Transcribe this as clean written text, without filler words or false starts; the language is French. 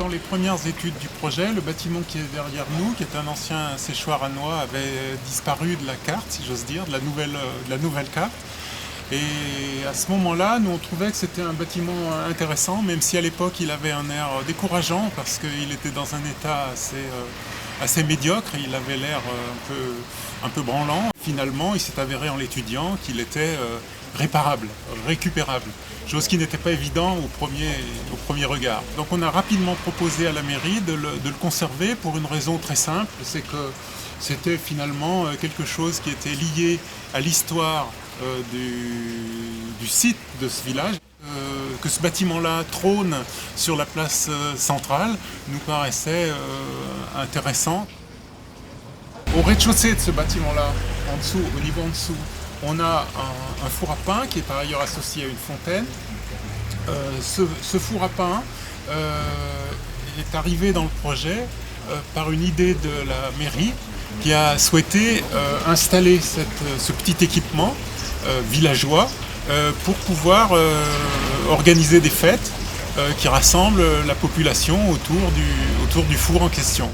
Dans les premières études du projet, le bâtiment qui est derrière nous, qui est un ancien séchoir à noix, avait disparu de la carte, si j'ose dire, de la nouvelle carte. Et à ce moment-là, nous on trouvait que c'était un bâtiment intéressant, même si à l'époque il avait un air décourageant parce qu'il était dans un état assez médiocre, il avait l'air un peu branlant. Finalement, il s'est avéré en l'étudiant qu'il était réparable, récupérable, chose qui n'était pas évident au premier regard. Donc on a rapidement proposé à la mairie de le conserver pour une raison très simple, c'est que c'était finalement quelque chose qui était lié à l'histoire du site de ce village. Que ce bâtiment-là trône sur la place centrale nous paraissait intéressant. Au rez-de-chaussée de ce bâtiment-là, en dessous, au niveau en dessous, on a un four à pain qui est par ailleurs associé à une fontaine. Ce four à pain est arrivé dans le projet par une idée de la mairie qui a souhaité installer ce petit équipement villageois pour pouvoir organiser des fêtes qui rassemblent la population autour du four en question.